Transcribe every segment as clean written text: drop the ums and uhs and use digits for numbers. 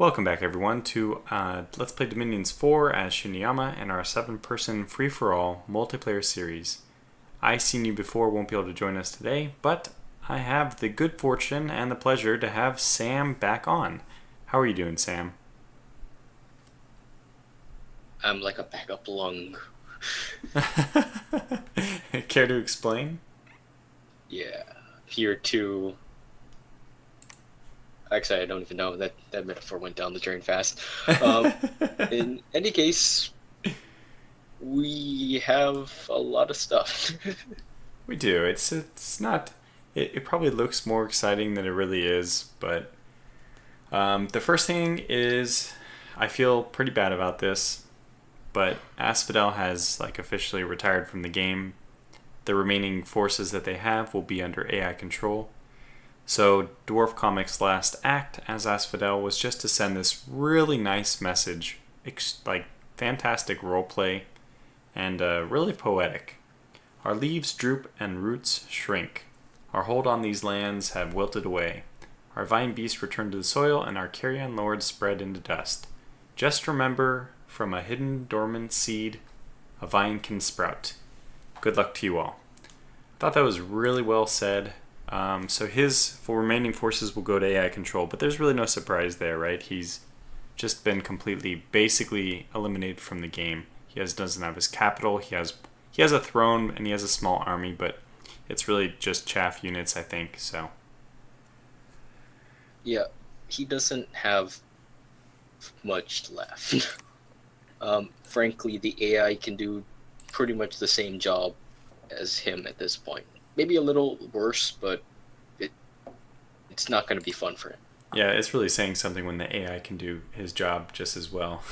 Welcome back everyone to Let's Play Dominions 4 as Shinuyama and our 7-person free-for-all multiplayer series. I seen you before, won't be able to join us today, but I have the good fortune and the pleasure to have Sam back on. How are you doing, Sam? I'm like a backup lung. Care to explain? Yeah. Here to... Actually, I don't even know. That metaphor went down the drain fast. In any case, we have a lot of stuff. We do. It's not... It probably looks more exciting than it really is, but... the first thing is... I feel pretty bad about this, but Asphodel has officially retired from the game. The remaining forces that they have will be under AI control. So Dwarf Comics' last act as Asphodel was just to send this really nice message, fantastic roleplay, and really poetic. Our leaves droop and roots shrink. Our hold on these lands have wilted away. Our vine beasts return to the soil, and our carrion lords spread into dust. Just remember, from a hidden dormant seed, a vine can sprout. Good luck to you all. I thought that was really well said. So his remaining forces will go to AI control, but there's really no surprise there, right? He's just been basically eliminated from the game. Doesn't have his capital. He has a throne and he has a small army, but it's really just chaff units, I think. So Yeah, he doesn't have much left. Frankly, the AI can do pretty much the same job as him at this point. Maybe a little worse, but it's not going to be fun for him. Yeah, it's really saying something when the AI can do his job just as well.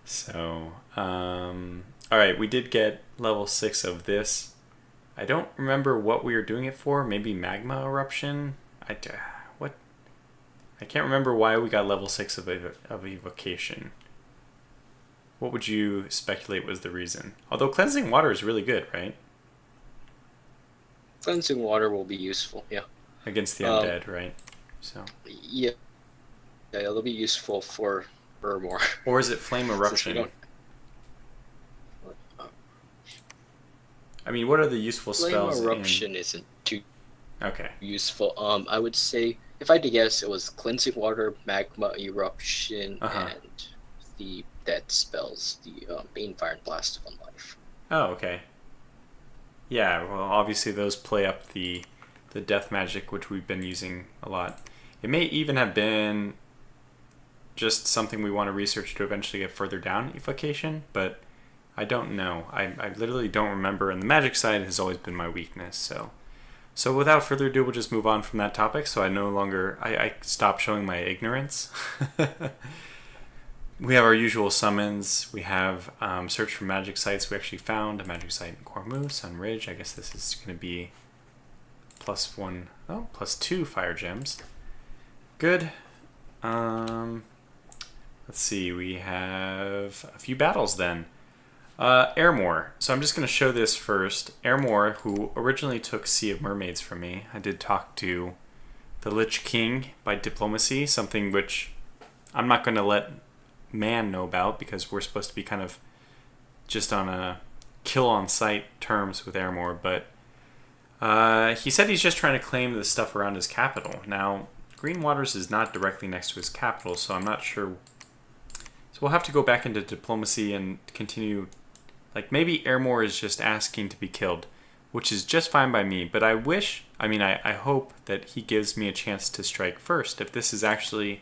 So, alright, we did get level 6 of this. I don't remember what we were doing it for. Maybe magma eruption? I can't remember why we got level 6 of evocation. What would you speculate was the reason? Although cleansing water is really good, right? Cleansing water will be useful, yeah. Against the undead, right? So. Yeah, it'll be useful for Urmor. Or is it flame eruption? I mean, what are the useful spells? Flame eruption isn't too okay. useful. I would say, if I had to guess, it was cleansing water, magma eruption, and the death spells, the Bane, Fire, and Blast of Unlife. Oh, okay. Yeah, well, obviously those play up the death magic, which we've been using a lot. It may even have been just something we want to research to eventually get further down evocation, but I don't know. I literally don't remember, and the magic side has always been my weakness, So without further ado, we'll just move on from that topic, so I stop showing my ignorance. We have our usual summons. We have search for magic sites. We actually found a magic site in Cormu, Sun Ridge. I guess this is going to be +2 fire gems. Good. Let's see. We have a few battles then. Airmore. So I'm just going to show this first. Airmore, who originally took Sea of Mermaids from me. I did talk to the Lich King by diplomacy, something which I'm not going to let man know about because we're supposed to be kind of just on a kill on sight terms with Airmore, but he said he's just trying to claim the stuff around his capital. Now, Green Waters is not directly next to his capital, so I'm not sure. So we'll have to go back into diplomacy and continue. Maybe Airmore is just asking to be killed, which is just fine by me, but I hope that he gives me a chance to strike first. If this is actually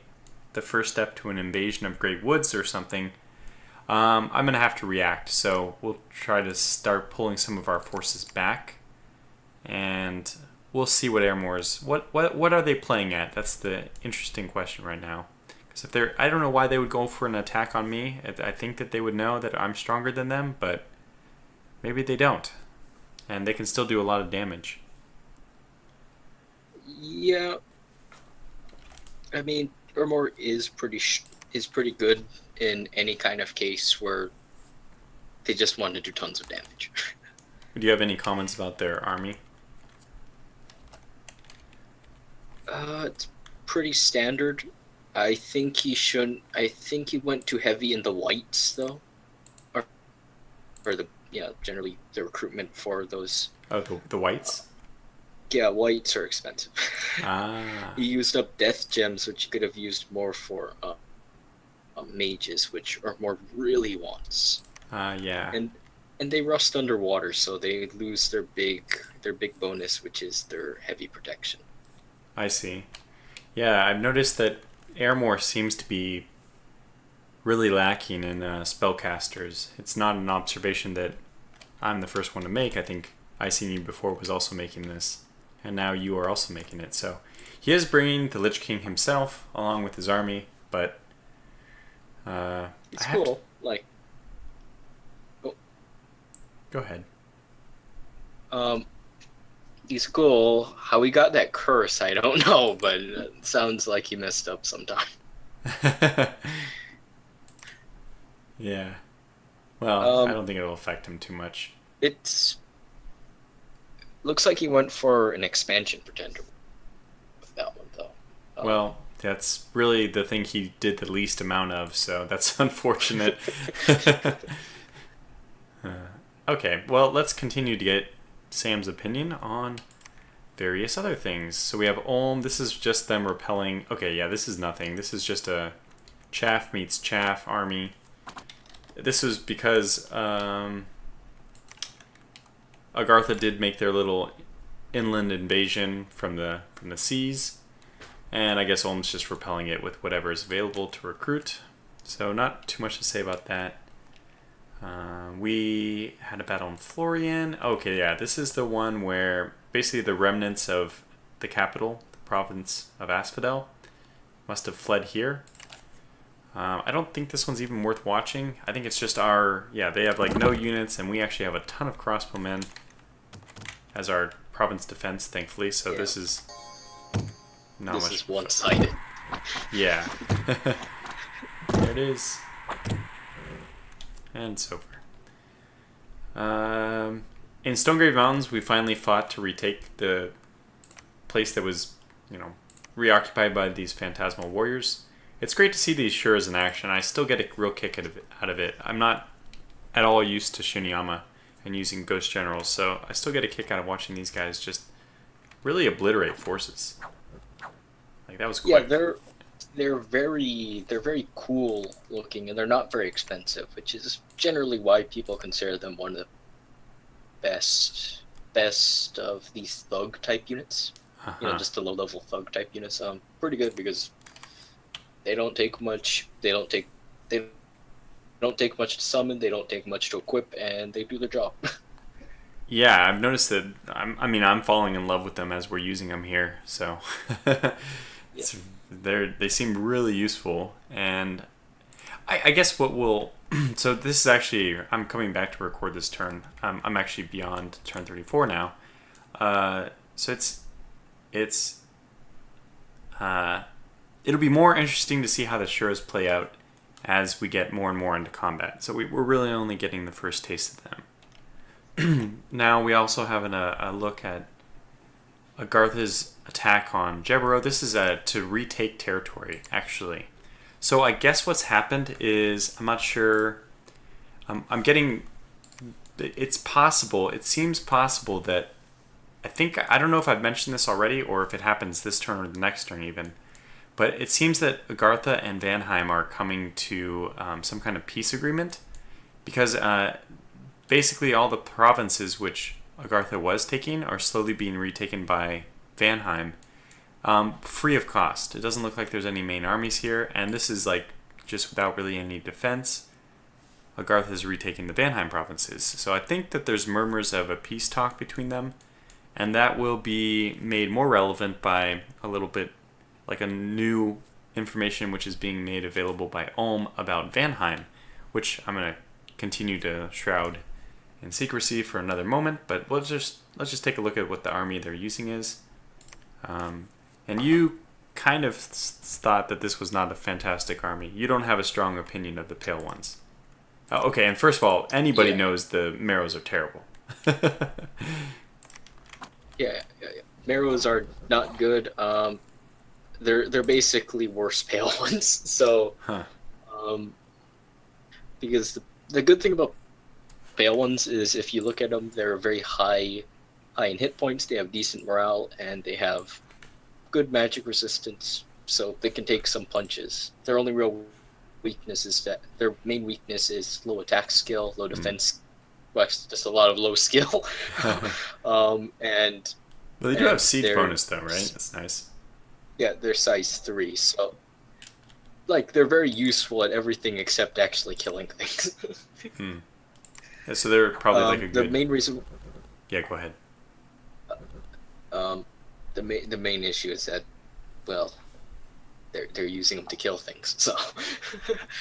the first step to an invasion of Great Woods or something, I'm going to have to react. So we'll try to start pulling some of our forces back, and we'll see what Airmore's... What are they playing at? That's the interesting question right now. Because I don't know why they would go for an attack on me. I think that they would know that I'm stronger than them, but maybe they don't. And they can still do a lot of damage. Yeah. I mean, Urmor is pretty good in any kind of case where they just want to do tons of damage. Do you have any comments about their army? It's pretty standard. I think he shouldn't. I think he went too heavy in the whites though, or, or the generally the recruitment for those. Oh, the whites? Yeah, whites are expensive. Ah, He used up death gems, which he could have used more for mages, which are more really wants. yeah. And they rust underwater, so they lose their big bonus, which is their heavy protection. I see. Yeah, I've noticed that Airmore seems to be really lacking in spellcasters. It's not an observation that I'm the first one to make. I think I Seen You Before was also making this, and now you are also making it. So he is bringing the Lich King himself along with his army, but It's cool. Go ahead. He's cool. How he got that curse, I don't know, but it sounds like he messed up sometime. Yeah. Well, I don't think it'll affect him too much. It's looks like he went for an expansion pretender with that one, though. Well, that's really the thing he did the least amount of, so that's unfortunate. Okay, well, let's continue to get Sam's opinion on various other things. So we have Ulm. This is just them repelling. Okay, yeah, this is nothing. This is just a chaff meets chaff army. This was because Agartha did make their little inland invasion from the seas, and I guess Ulm's just repelling it with whatever is available to recruit. So not too much to say about that. We had a battle in Florian. Okay, yeah, this is the one where basically the remnants of the capital, the province of Asphodel, must have fled here. I don't think this one's even worth watching. I think it's just they have like no units, and we actually have a ton of crossbowmen as our province defense, thankfully. So yeah. This is not much. This is one-sided. Yeah. There it is. And it's over. In Stonegrave Mountains, we finally fought to retake the place that was, reoccupied by these phantasmal warriors. It's great to see these Shuras in action. I still get a real kick out of it. I'm not at all used to Shinuyama and using ghost generals, so I still get a kick out of watching these guys just really obliterate forces. Like, that was quick. Yeah, they're very cool looking, and they're not very expensive, which is generally why people consider them one of the best of these thug type units. Just the low level thug type units. Pretty good because they don't take much. They don't take much to summon. They don't take much to equip, and they do their job. Yeah, I've noticed that. I'm falling in love with them as we're using them here. So they seem really useful, and I guess what will. So this is actually, I'm coming back to record this turn. I'm actually beyond turn 34 now. So it'll be more interesting to see how the Shuras play out as we get more and more into combat. So we're really only getting the first taste of them. Now we also have a look at Agartha's attack on Jeburo. This is to retake territory, actually. So I guess what's happened is, I'm not sure, it's possible, it seems possible that, I don't know if I've mentioned this already or if it happens this turn or the next turn even, but it seems that Agartha and Van Haim are coming to some kind of peace agreement, because basically all the provinces which Agartha was taking are slowly being retaken by Van Haim, free of cost. It doesn't look like there's any main armies here, and this is like just without really any defense. Agartha is retaking the Van Haim provinces. So I think that there's murmurs of a peace talk between them, and that will be made more relevant by a little bit like a new information which is being made available by Ulm about Van Haim, which I'm going to continue to shroud in secrecy for another moment, but let's just take a look at what the army they're using is. And you kind of thought that this was not a fantastic army. You don't have a strong opinion of the Pale Ones. Okay, and first of all, anybody knows the Marrows are terrible. Yeah. Marrows are not good. they're basically worse pale ones. So, Huh. um, because the good thing about pale ones is if you look at them, they're very high in hit points. They have decent morale and they have good magic resistance, so they can take some punches. Their only real weakness is that their main weakness is low attack skill, low defense. Well, actually, just a lot of low skill. And Well, they do have and siege they're bonus though, right? That's nice. yeah, they're size 3, so like they're very useful at everything except actually killing things. Hmm. Yeah, so they're probably like a The good. main reason, Yeah, go ahead. um, the main issue is that, well, they're using them to kill things. So,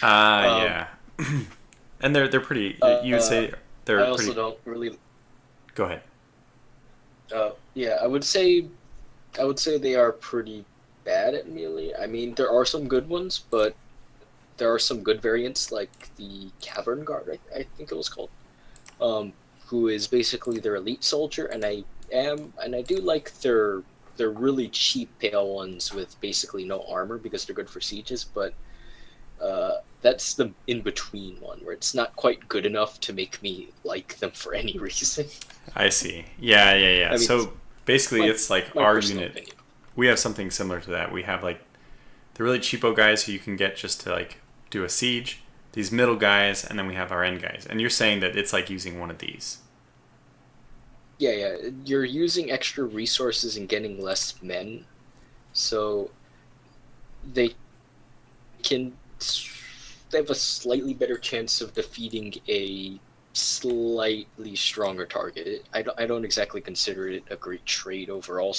Ah, um, yeah. And they're pretty. You would uh, say I they're also pretty. don't really. Go ahead. Yeah, I would say they are pretty bad at melee. I mean, there are some good ones, but there are some good variants like the Cavern Guard, I think it was called, who is basically their elite soldier, and I do like their really cheap pale ones with basically no armor because they're good for sieges, but that's the in between one where it's not quite good enough to make me like them for any reason. I see. Yeah, yeah, yeah. I mean, So basically, my it's like my our personal unit. opinion. We have something similar to that. We have like the really cheapo guys who you can get just to like do a siege. These middle guys, and then we have our end guys. And you're saying that it's like using one of these. Yeah, yeah, you're using extra resources and getting less men, so they can they have a slightly better chance of defeating a slightly stronger target. I don't exactly consider it a great trade overall,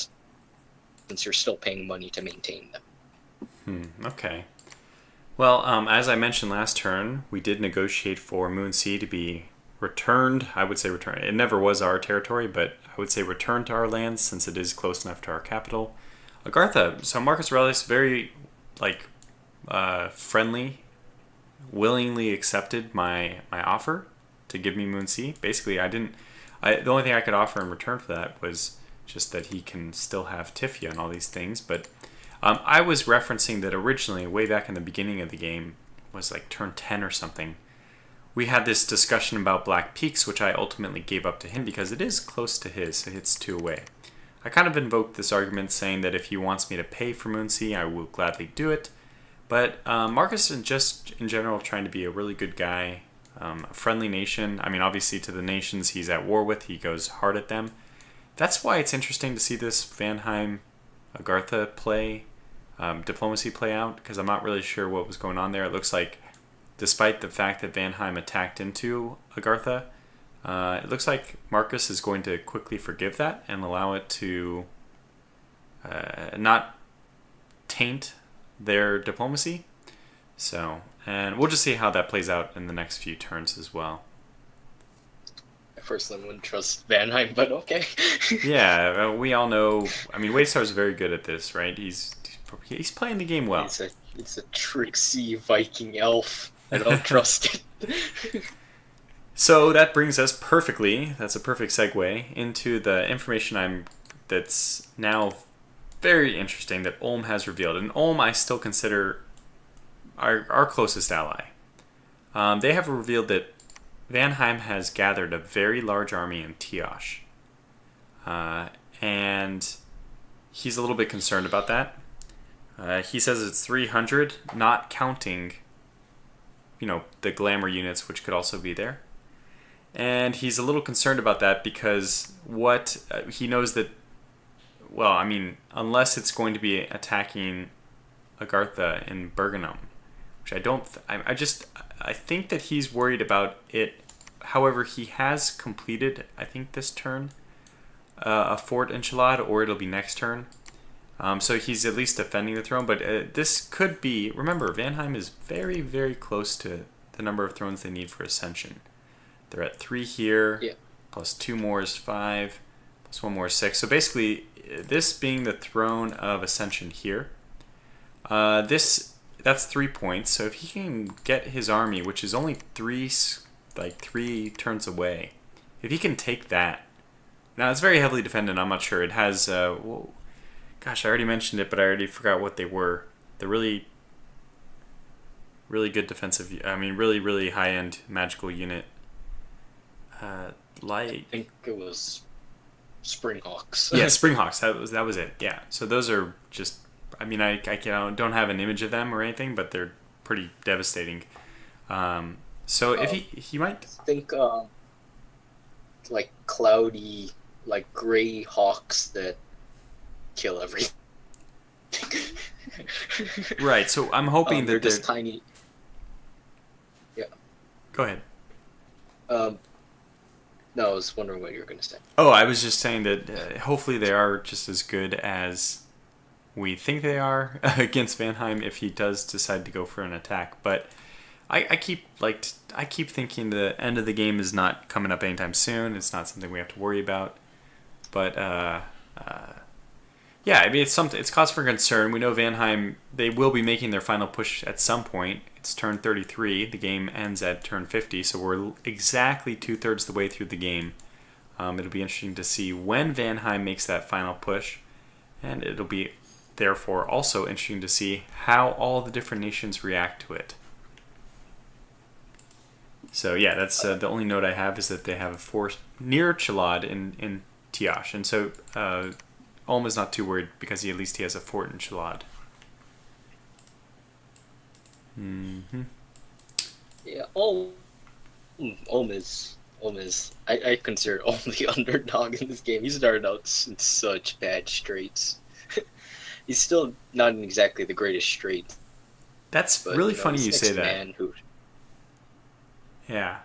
since you're still paying money to maintain them. Okay. Well, as I mentioned last turn, we did negotiate for Moonsea to be returned. I would say returned. It never was our territory, but I would say returned to our lands since it is close enough to our capital. Agartha. So Marcus Aurelius very like friendly, willingly accepted my offer to give me Moonsea. Basically, I didn't. The only thing I could offer in return for that was just that he can still have Tifia and all these things, but I was referencing that originally, way back in the beginning of the game, was like turn 10 or something. We had this discussion about Black Peaks, which I ultimately gave up to him because it is close to his, so it's 2 away. I kind of invoked this argument saying that if he wants me to pay for Moonsea, I will gladly do it. But Marcus is just, in general, trying to be a really good guy, a friendly nation. I mean, obviously, to the nations he's at war with, he goes hard at them. That's why it's interesting to see this Van Haim Agartha diplomacy play out, because I'm not really sure what was going on there. It looks like, despite the fact that Van Haim attacked into Agartha, it looks like Marcus is going to quickly forgive that and allow it to not taint their diplomacy. So, and we'll just see how that plays out in the next few turns as well. I personally wouldn't trust Van Haim, but okay. Yeah, we all know. I mean, Waystar's very good at this, right? He's playing the game well. It's a tricksy Viking elf. I don't trust it. So that brings us perfectly. That's a perfect segue into the information that's now very interesting that Ulm has revealed. And Ulm, I still consider our closest ally. They have revealed that Van Haim has gathered a very large army in Tiosh. And he's a little bit concerned about that. He says it's 300, not counting, the glamour units, which could also be there. And he's a little concerned about that because he knows that, well, I mean, unless it's going to be attacking Agartha in Bergenum, which I think that he's worried about it. However, he has completed, I think this turn, a fort in Chalad, or it'll be next turn. So he's at least defending the throne, but this could be... Remember, Van Haim is very, very close to the number of thrones they need for Ascension. They're at 3 here, Yeah. plus 2 more is 5, plus 1 more is 6. So basically, this being the throne of Ascension here, that's 3 points. So if he can get his army, which is only 3 turns away, if he can take that... Now, it's very heavily defended, I'm not sure. It has... Gosh, I already mentioned it, but I already forgot what they were. The really, really good defensive. I mean, really, really high end magical unit. I Like think it was Springhawks. yeah, Springhawks. That was it. Yeah. So those are just. I mean, don't have an image of them or anything, but they're pretty devastating. So if he might. I think like cloudy, like gray hawks that kill everything. Right. So I'm hoping they're that just tiny. Yeah. Go ahead. No, I was wondering what you were going to say. Oh, I was just saying that hopefully they are just as good as we think they are against Van Haim if he does decide to go for an attack. But I keep thinking the end of the game is not coming up anytime soon. It's not something we have to worry about. But yeah, I mean it's cause for concern. We know Van Haim, they will be making their final push at some point. It's turn 33. The game ends at turn 50, so we're exactly 2/3 the way through the game. It'll be interesting to see when Van Haim makes that final push, and it'll be therefore also interesting to see how all the different nations react to it. So yeah, that's the only note I have is that they have a force near Chalad in Tiash, and so Ulm is not too worried because at least he has a fort in Chalad. Mm-hmm. Yeah, Ulm is. I consider Ulm the underdog in this game. He started out in such bad straits. He's still not in exactly the greatest straits. That's But, really funny you say that. Man who, Yeah.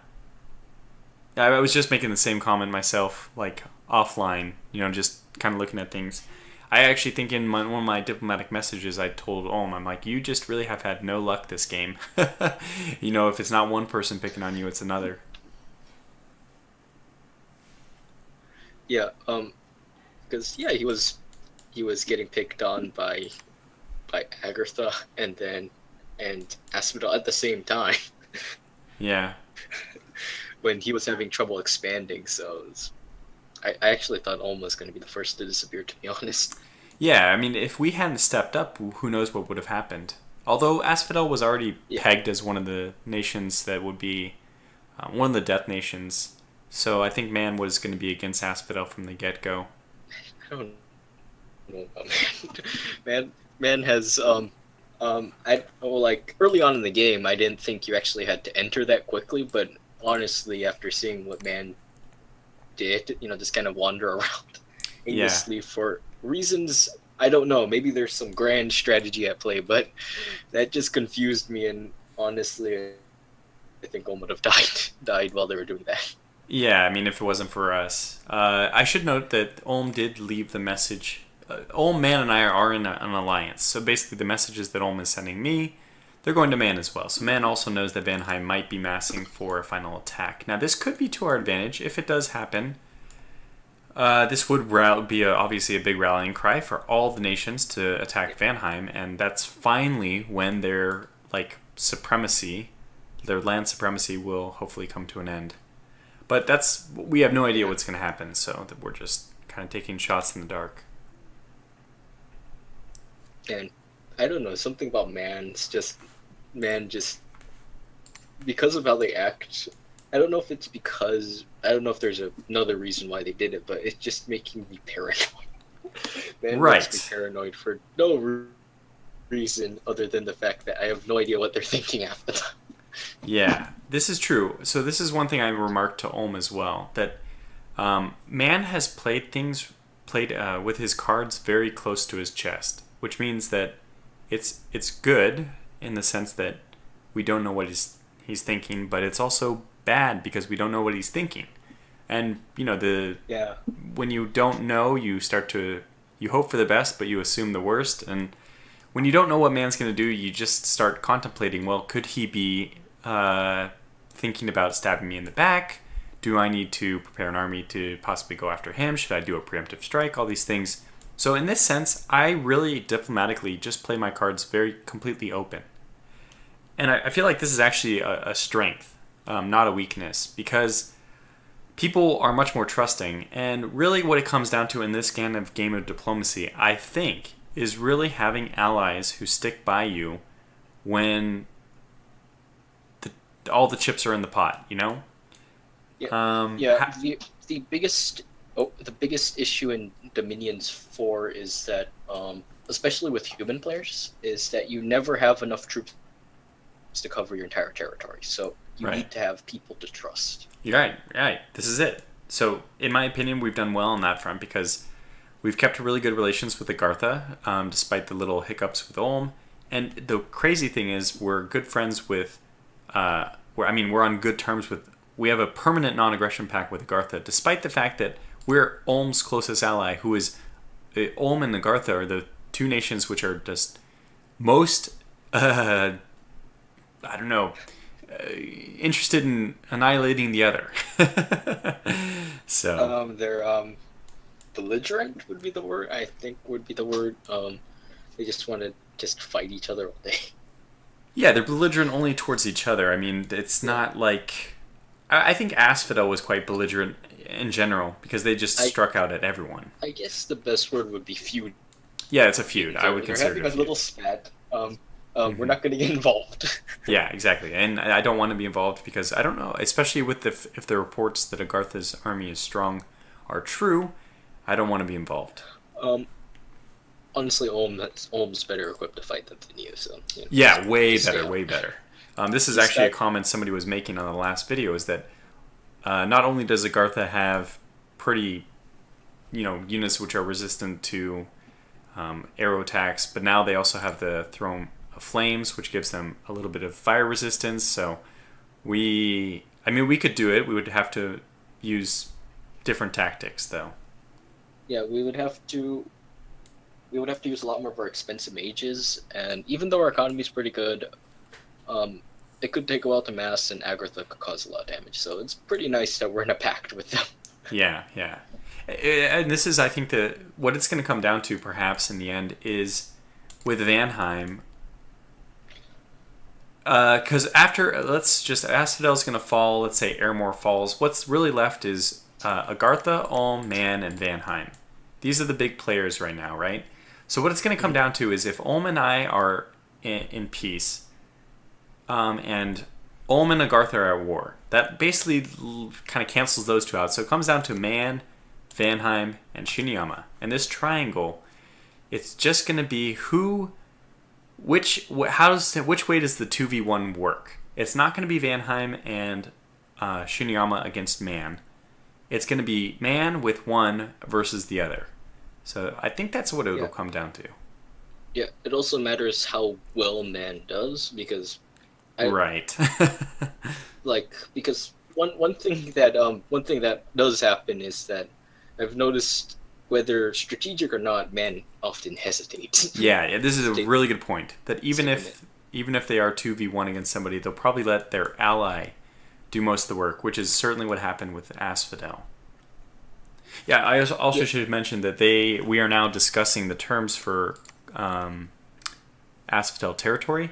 I was just making the same comment myself, like offline, just kind of looking at things. I actually think in one of my diplomatic messages I told Ulm, I'm like, you just really have had no luck this game. If it's not one person picking on you, it's another. yeah, because he was getting picked on by Agartha and Asphodel at the same time. Yeah. When he was having trouble expanding, so I actually thought Ulm was going to be the first to disappear, to be honest. Yeah, I mean, if we hadn't stepped up, who knows what would have happened. Although Asphodel was already pegged as one of the nations that would be one of the death nations, so I think Man was going to be against Asphodel from the get-go. I don't know about Man. Man has like early on in the game, I didn't think you actually had to enter that quickly, but honestly, after seeing what Man did, just kind of wander around aimlessly for reasons I don't know. Maybe there's some grand strategy at play, but that just confused me. And honestly, I think Ulm would have died while they were doing that. Yeah, I mean, if it wasn't for us. I should note that Ulm did leave the message. Ulm, Man, and I are in an alliance. So basically the messages that Ulm is sending me, they're going to Man as well. So Man also knows that Van Haim might be massing for a final attack. Now, this could be to our advantage if it does happen. This would be obviously a big rallying cry for all the nations to attack Van Haim, and that's finally when their supremacy, their land supremacy, will hopefully come to an end. But we have no idea what's going to happen, so that we're just kind of taking shots in the dark. And I don't know, something about Man just because of how they act. I don't know if it's because I don't know if there's another reason why they did it, but it's just making me paranoid. Man makes me paranoid for no reason other than the fact that I have no idea what they're thinking half the time. Yeah, this is true. So this is one thing I remarked to Ulm as well, that Man has played with his cards very close to his chest, which means that it's good in the sense that we don't know what he's thinking, but it's also bad because we don't know what he's thinking. And when you don't know, you hope for the best, but you assume the worst. And when you don't know what Man's going to do, you just start contemplating, well, could he be thinking about stabbing me in the back? Do I need to prepare an army to possibly go after him? Should I do a preemptive strike? All these things. So in this sense, I really diplomatically just play my cards very completely open. And I feel like this is actually a strength, not a weakness, because people are much more trusting. And really what it comes down to in this game of diplomacy, I think, is really having allies who stick by you when all the chips are in the pot, you know? The biggest issue in Dominion's 4 is that, especially with human players, is that you never have enough troops to cover your entire territory. So you need to have people to trust. You're right. This is it. So, in my opinion, we've done well on that front because we've kept really good relations with Agartha, despite the little hiccups with Ulm. And the crazy thing is, we're good friends with. We're on good terms with. We have a permanent non-aggression pact with Agartha, despite the fact that we're Ulm's closest ally, who is Ulm and Agartha are the two nations which are just most. Interested in annihilating the other. So they're belligerent would be the word. I think would be the word. They just want to just fight each other all day. Yeah, they're belligerent only towards each other. I mean, it's not like I think Asphodel was quite belligerent in general because they just struck out at everyone. I guess the best word would be feud. Yeah, it's a feud. I would consider it having a little spat. We're not going to get involved. Yeah, exactly. And I don't want to be involved because I don't know, especially with if the reports that Agartha's army is strong are true, I don't want to be involved. Honestly, Ulm's better equipped to fight than you. So way better. This is actually a comment somebody was making on the last video, is that not only does Agartha have pretty, units which are resistant to arrow attacks, but now they also have the Throne of Flames, which gives them a little bit of fire resistance. So we could do it. We would have to use different tactics, though. Yeah, we would have to use a lot more of our expensive mages, and even though our economy is pretty good, it could take a while to mass, and Agartha could cause a lot of damage. So it's pretty nice that we're in a pact with them. Yeah. And this is, I think, what it's going to come down to, perhaps, in the end, is with Van Haim. Because Asphodel's going to fall, let's say Airmore falls, what's really left is Agartha, Ulm, Man, and Van Haim. These are the big players right now, right? So what it's going to come down to is if Ulm and I are in peace, and Ulm and Agartha are at war, that basically kind of cancels those two out. So it comes down to Man, Van Haim, and Shinuyama. And this triangle, it's just going to be which way does the 2v1 work? It's not going to be Van Haim and Shinuyama against Man. It's going to be Man with one versus the other. So I think that's what it'll come down to. Yeah, it also matters how well Man does, because because one thing that does happen is that I've noticed, whether strategic or not, Men often hesitate. Yeah, this is a really good point. That even if they are 2v1 against somebody, they'll probably let their ally do most of the work, which is certainly what happened with Asphodel. Yeah, I also should mention that we are now discussing the terms for Asphodel territory,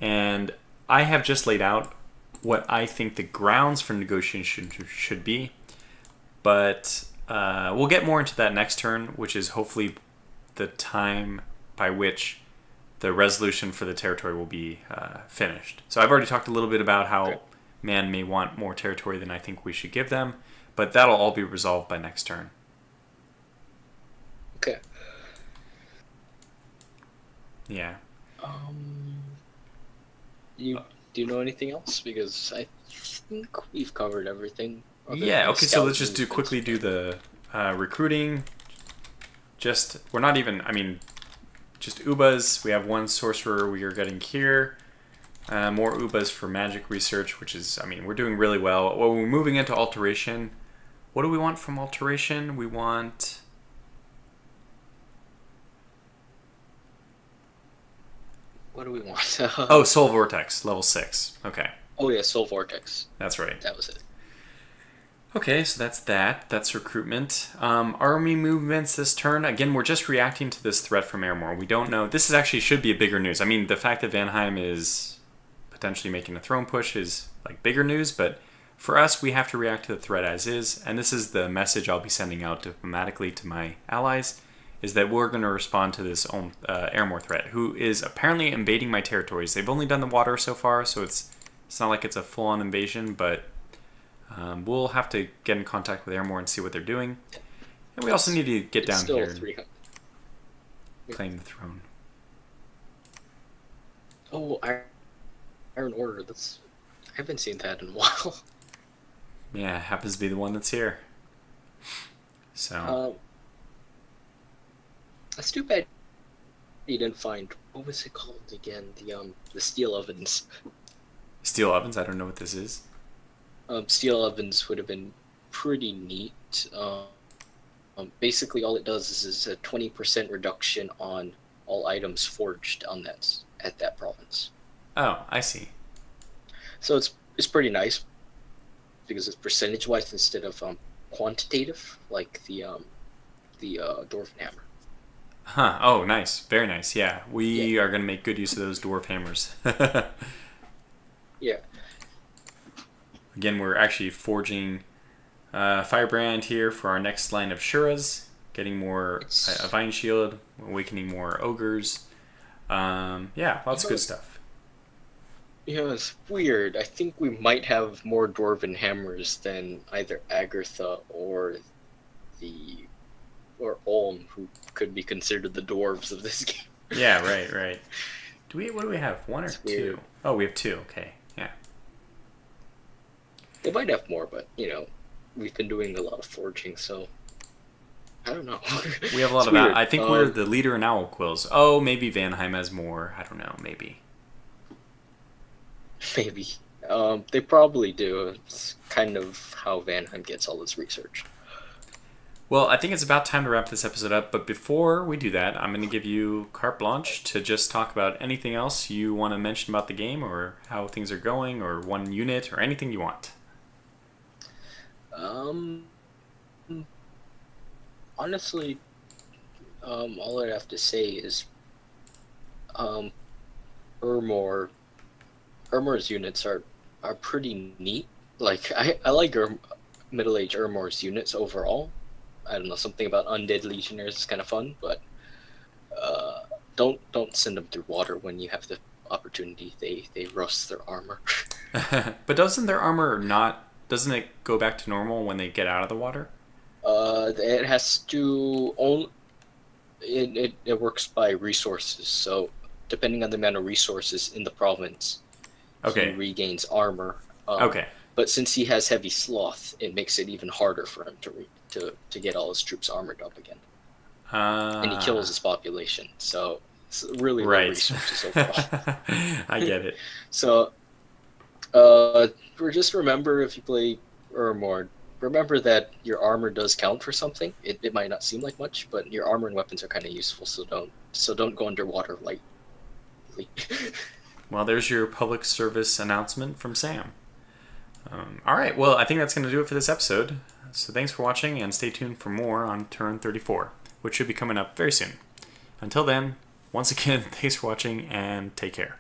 and I have just laid out what I think the grounds for negotiation should be, but we'll get more into that next turn, which is hopefully the time by which the resolution for the territory will be finished. So I've already talked a little bit about how Man may want more territory than I think we should give them, but that'll all be resolved by next turn. Okay. Yeah. Do you know anything else? Because I think we've covered everything. Yeah. Okay. So let's just quickly do the recruiting. Just Ubas. We have one sorcerer we are getting here. More Ubas for magic research, which is, we're doing really well. Well, we're moving into alteration. What do we want from alteration? We want... What do we want? Soul Vortex, level 6. Okay. Oh yeah, Soul Vortex. That's right. That was it. Okay, so that's that. That's recruitment. Army movements this turn. Again, we're just reacting to this threat from Airmore. We don't know. This should be a bigger news. The fact that Van Haim is potentially making a throne push is bigger news, but For us, we have to react to the threat as is, and this is the message I'll be sending out diplomatically to my allies, is that we're going to respond to this Airmore threat, who is apparently invading my territories. They've only done the water so far, so it's not like it's a full-on invasion, but we'll have to get in contact with Airmore and see what they're doing. And we also need to get down here and claim the throne. Oh, Iron Order. I haven't seen that in a while. Yeah, happens to be the one that's here. So. It's too bad you didn't find, what was it called again? The steel ovens. Steel ovens? I don't know what this is. Steel ovens would have been pretty neat. Basically, all it does is a 20% reduction on all items forged at that province. Oh, I see. So it's pretty nice because it's percentage-wise instead of quantitative, like the dwarven hammer. Huh. Oh, nice. Very nice. Yeah. We are going to make good use of those dwarf hammers. Yeah. Again, we're actually forging Firebrand here for our next line of Shuras. Getting more a Vine Shield. Awakening more Ogres. Yeah, lots of good stuff. Yeah, it's weird. I think we might have more dwarven hammers than either Agartha or Ulm, who could be considered the dwarves of this game. Yeah, right. What do we have? One or two? Oh, we have two. Okay, yeah. They might have more, but we've been doing a lot of forging, so I don't know. We have a lot of that. I think we're the leader in owl quills. Oh, maybe Van Haim has more. I don't know. Maybe. Maybe. They probably do. It's kind of how Van Haim gets all his research. Well, I think it's about time to wrap this episode up, but before we do that, I'm going to give you carte blanche to just talk about anything else you want to mention about the game, or how things are going, or one unit, or anything you want. Honestly, all I have to say is Urmor's units are pretty neat. Like, I like Middle-Age Urmor's units overall. I don't know, something about undead legionnaires is kind of fun, but don't send them through water when you have the opportunity. They rust their armor. But doesn't their armor doesn't it go back to normal when they get out of the water? It has to it works by resources. So depending on the amount of resources in the province, he regains armor. Okay. But since he has heavy sloth, it makes it even harder for him to get all his troops armored up again. And he kills his population, so it's really low resources overall. I get it. So, just remember, if you play Urmor, remember that your armor does count for something. It might not seem like much, but your armor and weapons are kind of useful. So don't go underwater lightly. Well, there's your public service announcement from Sam. All right, well, I think that's going to do it for this episode. So thanks for watching, and stay tuned for more on Turn 34, which should be coming up very soon. Until then, once again, thanks for watching, and take care.